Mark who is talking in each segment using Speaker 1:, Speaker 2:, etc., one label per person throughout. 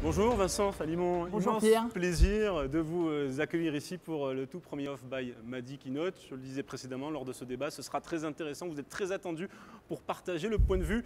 Speaker 1: Bonjour Vincent Falimon,
Speaker 2: Bonjour
Speaker 1: immense
Speaker 2: Pierre.
Speaker 1: plaisir de vous accueillir ici pour le tout premier Off by Madi Keynote. Je le disais précédemment lors de ce débat, ce sera très intéressant, vous êtes très attendu pour partager le point de vue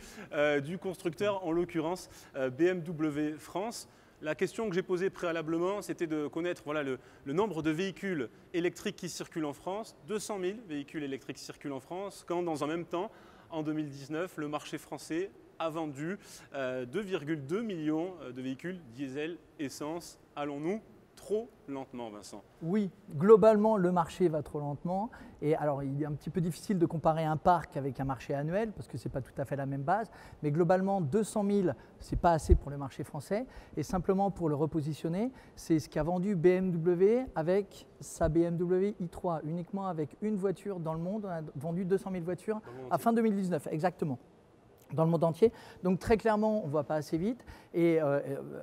Speaker 1: du constructeur, en l'occurrence BMW France. La question que j'ai posée préalablement, c'était de connaître le nombre de véhicules électriques qui circulent en France. 200 000 véhicules électriques circulent en France, quand dans un même temps, en 2019, le marché français a vendu 2,2 millions de véhicules diesel, essence. Allons-nous trop lentement, Vincent?
Speaker 2: Oui, globalement, le marché va trop lentement. Et alors, il est un petit peu difficile de comparer un parc avec un marché annuel parce que ce n'est pas tout à fait la même base. Mais globalement, 200 000, ce n'est pas assez pour le marché français. Et simplement pour le repositionner, c'est ce qu'a vendu BMW avec sa BMW i3. Uniquement avec une voiture dans le monde, on a vendu 200 000 voitures à fin 2019, exactement. Dans le monde entier. Donc très clairement, on ne va pas assez vite et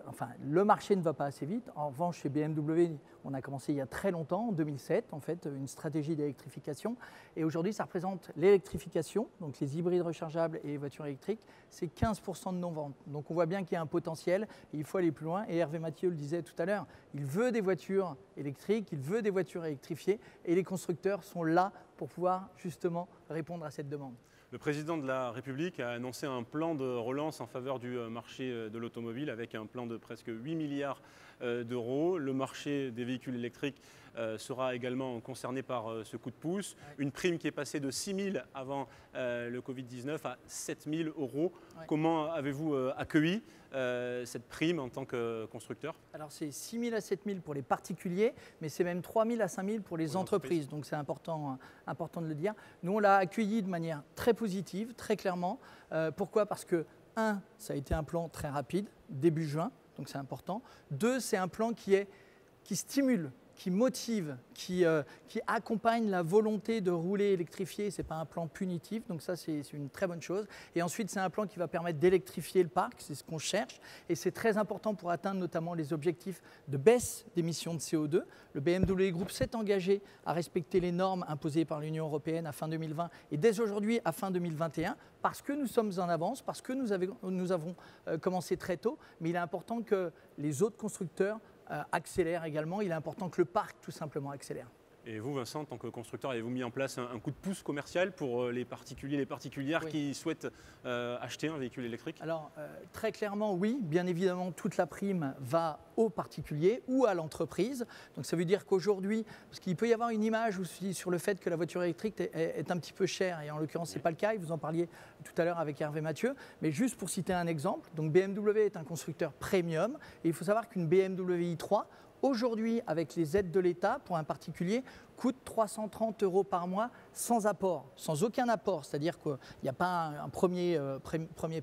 Speaker 2: enfin, le marché ne va pas assez vite. En revanche, chez BMW, on a commencé il y a très longtemps, en 2007, en fait, une stratégie d'électrification. Et aujourd'hui, ça représente l'électrification, donc les hybrides rechargeables et les voitures électriques, c'est 15% de non-vente. Donc on voit bien qu'il y a un potentiel et il faut aller plus loin. Et Hervé Mathieu le disait tout à l'heure, il veut des voitures électriques, il veut des voitures électrifiées et les constructeurs sont là pour pouvoir justement répondre à cette demande.
Speaker 1: Le président de la République a annoncé un plan de relance en faveur du marché de l'automobile avec un plan de presque 8 milliards d'euros. Le marché des véhicules électriques sera également concerné par ce coup de pouce. Une prime qui est passée de 6 000 avant le Covid-19 à 7 000 euros. Comment avez-vous accueilli cette prime en tant que constructeur?
Speaker 2: Alors c'est 6 000 à 7 000 pour les particuliers, mais c'est même 3 000 à 5 000 pour les entreprises. Donc c'est important de le dire. Nous, on l'a accueilli de manière très positive, très clairement. Pourquoi? Parce que, ça a été un plan très rapide, début juin, donc c'est important. 2, c'est un plan qui stimule, qui motive, qui accompagne la volonté de rouler électrifié. Ce n'est pas un plan punitif, donc ça c'est une très bonne chose. Et ensuite, c'est un plan qui va permettre d'électrifier le parc, c'est ce qu'on cherche. Et c'est très important pour atteindre notamment les objectifs de baisse d'émissions de CO2. Le BMW Group s'est engagé à respecter les normes imposées par l'Union européenne à fin 2020 et dès aujourd'hui à fin 2021, parce que nous sommes en avance, parce que nous avons commencé très tôt. Mais il est important que les autres constructeurs accélère également. Il est important que le parc, tout simplement, accélère.
Speaker 1: Et vous, Vincent, en tant que constructeur, avez-vous mis en place un coup de pouce commercial pour les particuliers, les particulières qui souhaitent acheter un véhicule électrique?
Speaker 2: Alors, très clairement, oui. Bien évidemment, toute la prime va aux particuliers ou à l'entreprise. Donc, ça veut dire qu'aujourd'hui, parce qu'il peut y avoir une image aussi sur le fait que la voiture électrique est un petit peu chère, et en l'occurrence, ce n'est pas le cas. Vous en parliez tout à l'heure avec Hervé Mathieu. Mais juste pour citer un exemple, donc BMW est un constructeur premium, et il faut savoir qu'une BMW i3, aujourd'hui, avec les aides de l'État, pour un particulier, coûte 330 € par mois sans apport, sans aucun apport. C'est-à-dire qu'il n'y a pas un premier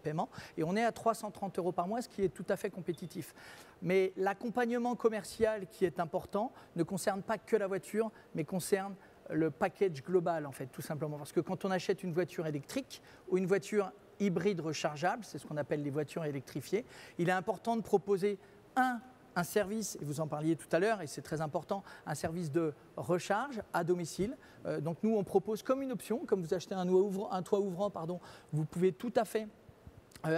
Speaker 2: paiement. Et on est à 330 € par mois, ce qui est tout à fait compétitif. Mais l'accompagnement commercial qui est important ne concerne pas que la voiture, mais concerne le package global, en fait, tout simplement. Parce que quand on achète une voiture électrique ou une voiture hybride rechargeable, c'est ce qu'on appelle les voitures électrifiées, il est important de proposer un service, et vous en parliez tout à l'heure, et c'est très important, un service de recharge à domicile. Donc nous, on propose comme une option, comme vous achetez un toit ouvrant, vous pouvez tout à fait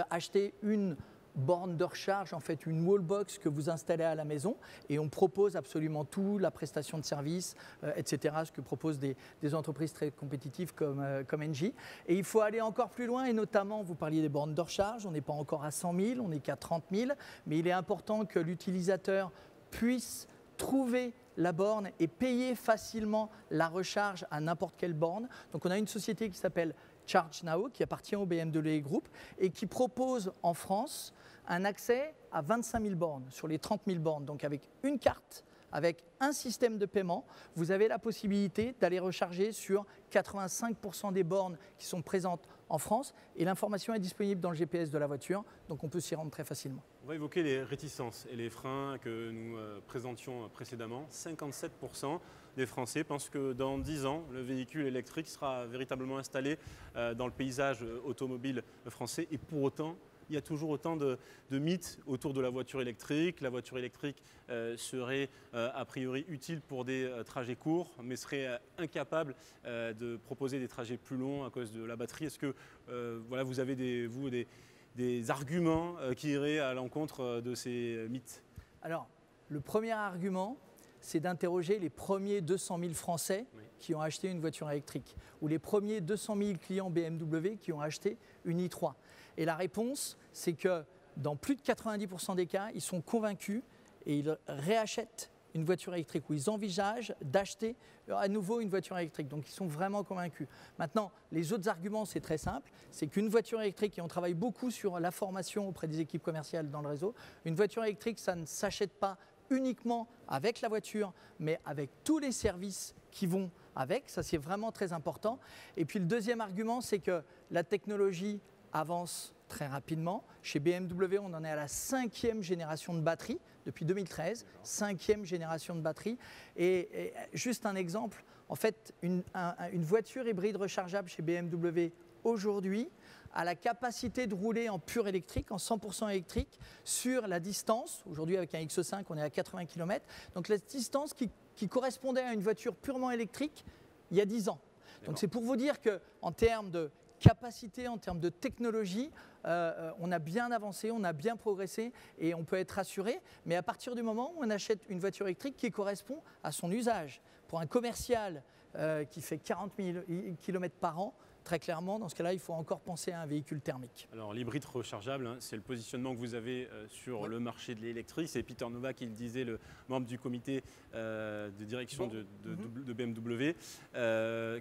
Speaker 2: acheter une borne de recharge, en fait une wallbox que vous installez à la maison, et on propose absolument tout, la prestation de service, etc., ce que proposent des entreprises très compétitives comme Engie. Et il faut aller encore plus loin, et notamment, vous parliez des bornes de recharge, on n'est pas encore à 100 000, on n'est qu'à 30 000, mais il est important que l'utilisateur puisse trouver la borne et payer facilement la recharge à n'importe quelle borne. Donc on a une société qui s'appelle ChargeNow, qui appartient au BMW Group et qui propose en France un accès à 25 000 bornes sur les 30 000 bornes. Donc avec une carte, avec un système de paiement, vous avez la possibilité d'aller recharger sur 85% des bornes qui sont présentes en France, et l'information est disponible dans le GPS de la voiture, donc on peut s'y rendre très facilement.
Speaker 1: On va évoquer les réticences et les freins que nous présentions précédemment. 57% des Français pensent que dans 10 ans, le véhicule électrique sera véritablement installé dans le paysage automobile français, et pour autant, il y a toujours autant de mythes autour de la voiture électrique. La voiture électrique serait a priori utile pour des trajets courts, mais serait incapable de proposer des trajets plus longs à cause de la batterie. Est-ce que vous avez des des arguments qui iraient à l'encontre de ces mythes?
Speaker 2: Alors, le premier argument, c'est d'interroger les premiers 200 000 Français qui ont acheté une voiture électrique ou les premiers 200 000 clients BMW qui ont acheté une i3. Et la réponse, c'est que dans plus de 90% des cas, ils sont convaincus et ils réachètent une voiture électrique ou ils envisagent d'acheter à nouveau une voiture électrique. Donc, ils sont vraiment convaincus. Maintenant, les autres arguments, c'est très simple. C'est qu'une voiture électrique, et on travaille beaucoup sur la formation auprès des équipes commerciales dans le réseau, une voiture électrique, ça ne s'achète pas uniquement avec la voiture, mais avec tous les services qui vont avec. Ça, c'est vraiment très important. Et puis, le deuxième argument, c'est que la technologie avance très rapidement. Chez BMW, on en est à la 5e génération de batterie depuis 2013, 5e génération de batterie. Et juste un exemple, en fait, une voiture hybride rechargeable chez BMW aujourd'hui a la capacité de rouler en pur électrique, en 100% électrique, sur la distance. Aujourd'hui, avec un X5, on est à 80 km. Donc la distance qui correspondait à une voiture purement électrique il y a 10 ans. Donc c'est pour vous dire qu'en termes de capacité, en termes de technologie, on a bien avancé, on a bien progressé et on peut être rassuré. Mais à partir du moment où on achète une voiture électrique qui correspond à son usage, pour un commercial qui fait 40 000 km par an, très clairement, dans ce cas-là, il faut encore penser à un véhicule thermique.
Speaker 1: Alors, l'hybride rechargeable, hein, c'est le positionnement que vous avez sur le marché de l'électrique. C'est Peter Novak qui le disait, le membre du comité de direction de BMW.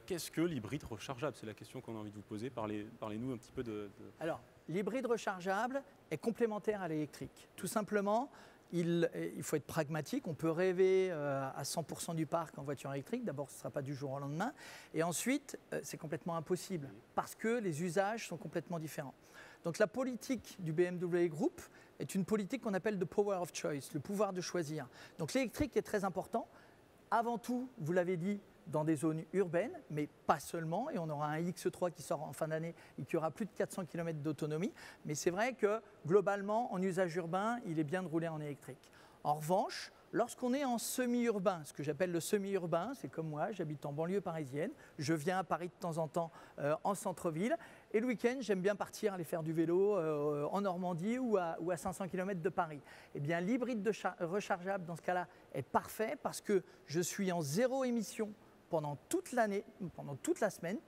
Speaker 1: Qu'est-ce que l'hybride rechargeable? C'est la question qu'on a envie de vous poser. Parlez-nous un petit peu de...
Speaker 2: Alors, l'hybride rechargeable est complémentaire à l'électrique. Tout simplement, il faut être pragmatique. On peut rêver à 100% du parc en voiture électrique. D'abord, ce ne sera pas du jour au lendemain. Et ensuite, c'est complètement impossible parce que les usages sont complètement différents. Donc, la politique du BMW Group est une politique qu'on appelle the power of choice, le pouvoir de choisir. Donc, l'électrique est très important. Avant tout, vous l'avez dit, dans des zones urbaines, mais pas seulement. Et on aura un X3 qui sort en fin d'année et qui aura plus de 400 km d'autonomie. Mais c'est vrai que globalement, en usage urbain, il est bien de rouler en électrique. En revanche, lorsqu'on est en semi-urbain, ce que j'appelle le semi-urbain, c'est comme moi, j'habite en banlieue parisienne, je viens à Paris de temps en temps en centre-ville, et le week-end, j'aime bien partir aller faire du vélo en Normandie ou à 500 km de Paris. Eh bien, l'hybride rechargeable, dans ce cas-là, est parfait parce que je suis en zéro émission pendant toute l'année, pendant toute la semaine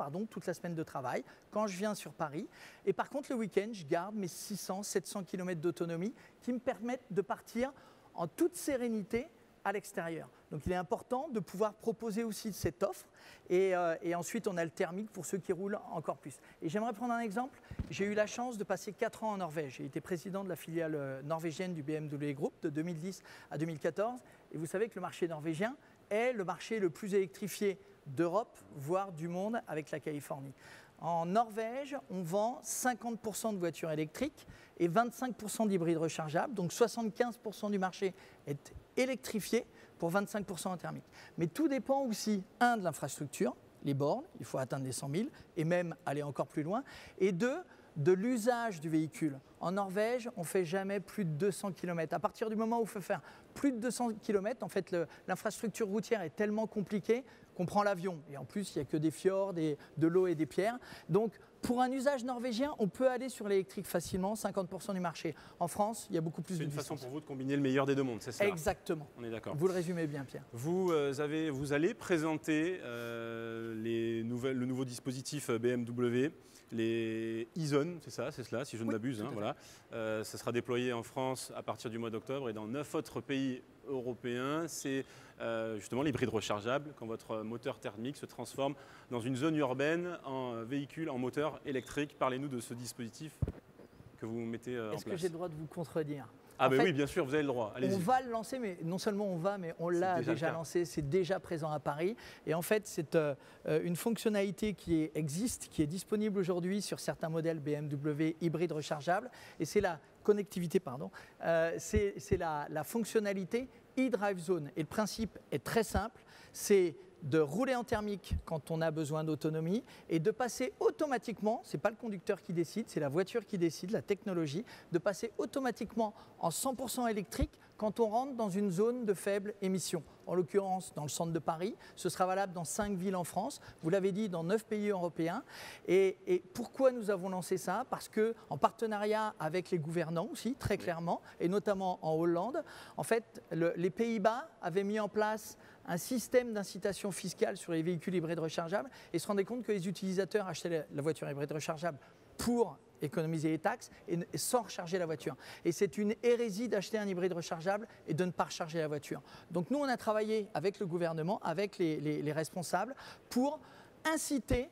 Speaker 2: de travail, quand je viens sur Paris. Et par contre, le week-end, je garde mes 600, 700 km d'autonomie qui me permettent de partir en toute sérénité à l'extérieur. Donc il est important de pouvoir proposer aussi cette offre et ensuite on a le thermique pour ceux qui roulent encore plus. Et j'aimerais prendre un exemple. J'ai eu la chance de passer 4 ans en Norvège. J'ai été président de la filiale norvégienne du BMW Group de 2010 à 2014. Et vous savez que le marché norvégien est le marché le plus électrifié d'Europe, voire du monde, avec la Californie. En Norvège, on vend 50% de voitures électriques et 25% d'hybrides rechargeables. Donc 75% du marché est électrifié pour 25% en thermique. Mais tout dépend aussi, de l'infrastructure, les bornes, il faut atteindre les 100 000 et même aller encore plus loin, et de l'usage du véhicule. En Norvège, on ne fait jamais plus de 200 km. À partir du moment où il faut faire plus de 200 km, en fait, l'infrastructure routière est tellement compliquée qu'on prend l'avion. Et en plus, il n'y a que des fjords, de l'eau et des pierres. Donc, pour un usage norvégien, on peut aller sur l'électrique facilement, 50% du marché. En France, il y a beaucoup plus de distance.
Speaker 1: C'est une façon pour vous de combiner le meilleur des deux mondes, c'est ça?
Speaker 2: Exactement.
Speaker 1: On est d'accord.
Speaker 2: Vous le résumez bien, Pierre.
Speaker 1: Vous allez présenter le nouveau dispositif BMW, les e-Zone, c'est cela, si je ne m'abuse. Hein, voilà. Ça sera déployé en France à partir du mois d'octobre et dans 9 autres pays européens. C'est justement l'hybride rechargeable quand votre moteur thermique se transforme dans une zone urbaine en véhicule, en moteur électrique. Parlez-nous de ce dispositif que vous mettez en place.
Speaker 2: Est-ce que j'ai le droit de vous contredire?
Speaker 1: Oui, bien sûr, vous avez le droit. Allez-y.
Speaker 2: On va le lancer, mais non seulement mais on l'a déjà lancé, c'est déjà présent à Paris. Et en fait, c'est une fonctionnalité qui existe, qui est disponible aujourd'hui sur certains modèles BMW hybrides rechargeables. Et c'est la connectivité, c'est la fonctionnalité e-Drive Zone. Et le principe est très simple, c'est de rouler en thermique quand on a besoin d'autonomie et de passer automatiquement, ce n'est pas le conducteur qui décide, c'est la voiture qui décide, la technologie, de passer automatiquement en 100% électrique quand on rentre dans une zone de faible émission. En l'occurrence, dans le centre de Paris, ce sera valable dans 5 villes en France, vous l'avez dit, dans 9 pays européens. Et pourquoi nous avons lancé ça? Parce qu'en partenariat avec les gouvernants aussi, très clairement, et notamment en Hollande, en fait, les Pays-Bas avaient mis en place un système d'incitation fiscale sur les véhicules hybrides rechargeables et se rendaient compte que les utilisateurs achetaient la voiture hybride rechargeable pour économiser les taxes et sans recharger la voiture. Et c'est une hérésie d'acheter un hybride rechargeable et de ne pas recharger la voiture. Donc nous, on a travaillé avec le gouvernement, avec les responsables pour inciter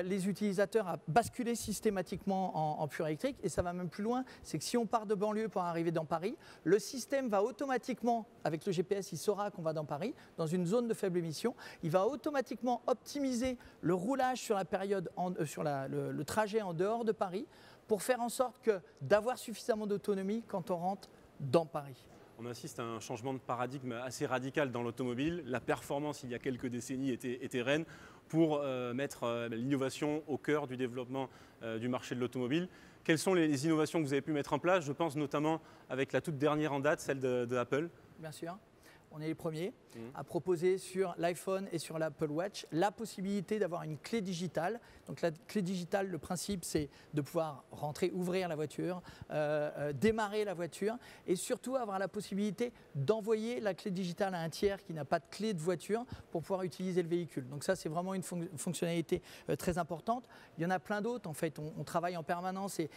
Speaker 2: les utilisateurs à basculer systématiquement en pur électrique. Et ça va même plus loin, c'est que si on part de banlieue pour arriver dans Paris, le système va automatiquement, avec le GPS, il saura qu'on va dans Paris, dans une zone de faible émission, il va automatiquement optimiser le roulage sur la période, sur le trajet en dehors de Paris, pour faire en sorte d'avoir suffisamment d'autonomie quand on rentre dans Paris.
Speaker 1: On assiste à un changement de paradigme assez radical dans l'automobile. La performance, il y a quelques décennies, était reine pour mettre l'innovation au cœur du développement du marché de l'automobile. Quelles sont les innovations que vous avez pu mettre en place? Je pense notamment avec la toute dernière en date, celle de Apple.
Speaker 2: Bien sûr. On est les premiers à proposer sur l'iPhone et sur l'Apple Watch la possibilité d'avoir une clé digitale. Donc la clé digitale, le principe, c'est de pouvoir rentrer, ouvrir la voiture, démarrer la voiture et surtout avoir la possibilité d'envoyer la clé digitale à un tiers qui n'a pas de clé de voiture pour pouvoir utiliser le véhicule. Donc ça, c'est vraiment une fonctionnalité très importante. Il y en a plein d'autres. En fait, on travaille en permanence et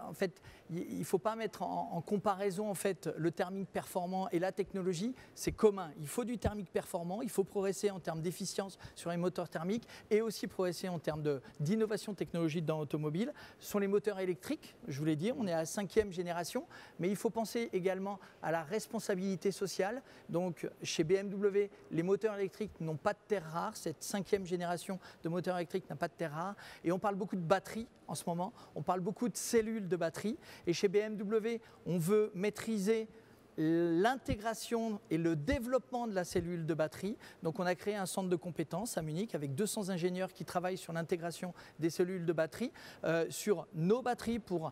Speaker 2: en fait, il ne faut pas mettre en comparaison en fait, le thermique performant et la technologie. C'est commun. Il faut du thermique performant, il faut progresser en termes d'efficience sur les moteurs thermiques et aussi progresser en termes d'innovation technologique dans l'automobile. Ce sont les moteurs électriques, je vous l'ai dit, on est à la 5e génération, mais il faut penser également à la responsabilité sociale. Donc chez BMW, les moteurs électriques n'ont pas de terres rares, cette 5e génération de moteurs électriques n'a pas de terres rares et on parle beaucoup de batteries en ce moment, on parle beaucoup de cellules de batterie et chez BMW, on veut maîtriser l'intégration et le développement de la cellule de batterie. Donc on a créé un centre de compétences à Munich avec 200 ingénieurs qui travaillent sur l'intégration des cellules de batterie, sur nos batteries pour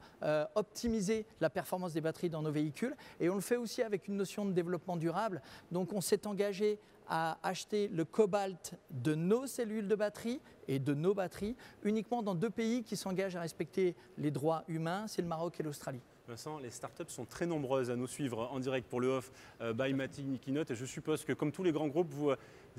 Speaker 2: optimiser la performance des batteries dans nos véhicules. Et on le fait aussi avec une notion de développement durable. Donc on s'est engagé à acheter le cobalt de nos cellules de batterie et de nos batteries uniquement dans 2 pays qui s'engagent à respecter les droits humains, c'est le Maroc et l'Australie.
Speaker 1: Vincent, les startups sont très nombreuses à nous suivre en direct pour le Off by Mati Keynote et je suppose que comme tous les grands groupes, vous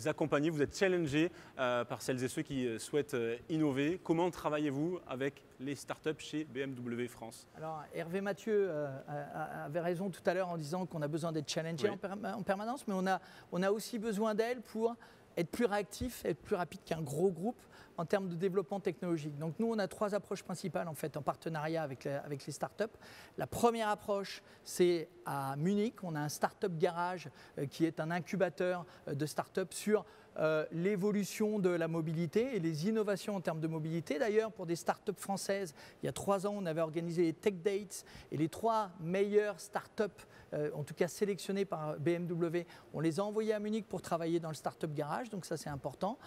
Speaker 1: accompagnez, vous êtes challengés par celles et ceux qui souhaitent innover. Comment travaillez-vous avec les startups chez BMW France?
Speaker 2: Alors Hervé Mathieu avait raison tout à l'heure en disant qu'on a besoin d'être challengé en permanence, mais on a aussi besoin d'elle pour être plus réactif, être plus rapide qu'un gros groupe en termes de développement technologique. Donc nous, on a 3 approches principales en fait en partenariat avec les startups. La première approche, c'est à Munich. On a un startup garage qui est un incubateur de startups sur l'évolution de la mobilité et les innovations en termes de mobilité. D'ailleurs, pour des startups françaises, il y a 3 ans, on avait organisé les Tech Dates et les 3 meilleures startups, en tout cas sélectionnées par BMW, on les a envoyées à Munich pour travailler dans le startup garage, donc ça c'est important.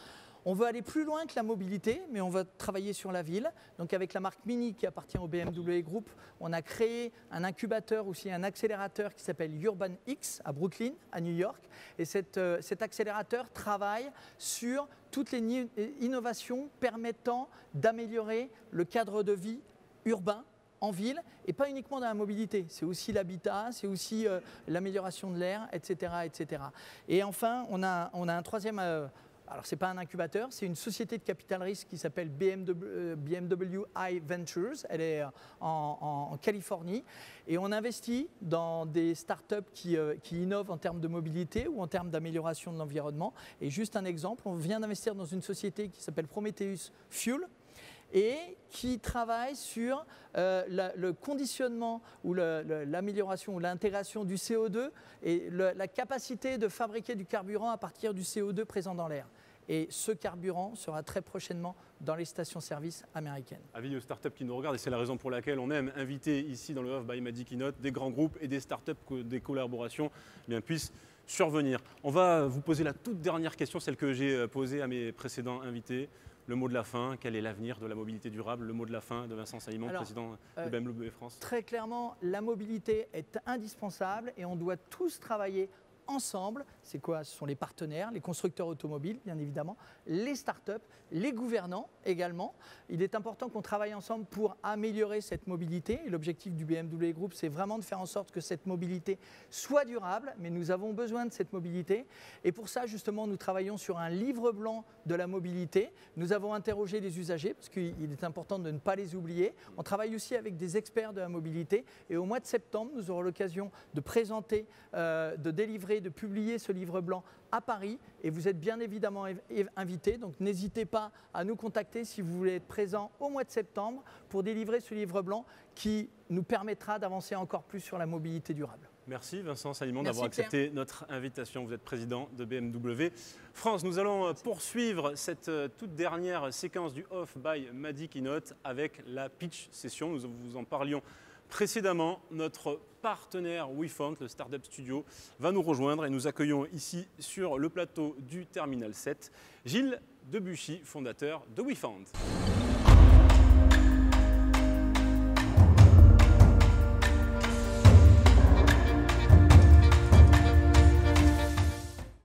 Speaker 2: On veut aller plus loin que la mobilité, mais on va travailler sur la ville. Donc avec la marque Mini qui appartient au BMW Group, on a créé un incubateur, aussi un accélérateur qui s'appelle Urban X à Brooklyn, à New York. Et cet accélérateur travaille sur toutes les innovations permettant d'améliorer le cadre de vie urbain en ville et pas uniquement dans la mobilité. C'est aussi l'habitat, c'est aussi l'amélioration de l'air, etc., etc. Et enfin, on a un troisième... alors, ce n'est pas un incubateur, c'est une société de capital risque qui s'appelle BMW iVentures. Elle est en Californie. Et on investit dans des startups qui innovent en termes de mobilité ou en termes d'amélioration de l'environnement. Et juste un exemple, on vient d'investir dans une société qui s'appelle Prometheus Fuel et qui travaille sur le conditionnement ou l'amélioration ou l'intégration du CO2 et la capacité de fabriquer du carburant à partir du CO2 présent dans l'air. Et ce carburant sera très prochainement dans les stations-service américaines.
Speaker 1: Avis aux startups qui nous regardent, et c'est la raison pour laquelle on aime inviter ici dans le Off by Mati Keynote des grands groupes et des startups, des collaborations puissent survenir. On va vous poser la toute dernière question, celle que j'ai posée à mes précédents invités. Le mot de la fin, quel est l'avenir de la mobilité durable? Le mot de la fin de Vincent Saillimon, président de BMW France.
Speaker 2: Très clairement, la mobilité est indispensable et on doit tous travailler ensemble. C'est quoi? Ce sont les partenaires, les constructeurs automobiles, bien évidemment, les startups, les gouvernants également. Il est important qu'on travaille ensemble pour améliorer cette mobilité. Et l'objectif du BMW Group, c'est vraiment de faire en sorte que cette mobilité soit durable, mais nous avons besoin de cette mobilité. Et pour ça, justement, nous travaillons sur un livre blanc de la mobilité. Nous avons interrogé les usagers, parce qu'il est important de ne pas les oublier. On travaille aussi avec des experts de la mobilité. Et au mois de septembre, nous aurons l'occasion de présenter, de délivrer, de publier ce livre blanc à Paris. Et vous êtes bien évidemment invités. Donc n'hésitez pas à nous contacter si vous voulez être présent au mois de septembre pour délivrer ce livre blanc qui nous permettra d'avancer encore plus sur la mobilité durable.
Speaker 1: Merci Vincent Saillimon d'avoir accepté notre invitation. Vous êtes président de BMW France. Nous allons poursuivre cette toute dernière séquence du Off by Madi Keynote avec la pitch session. Nous vous en parlions précédemment. Notre partenaire WeFound, le Startup Studio, va nous rejoindre et nous accueillons ici sur le plateau du Terminal 7 Gilles Debuchy, fondateur de WeFound.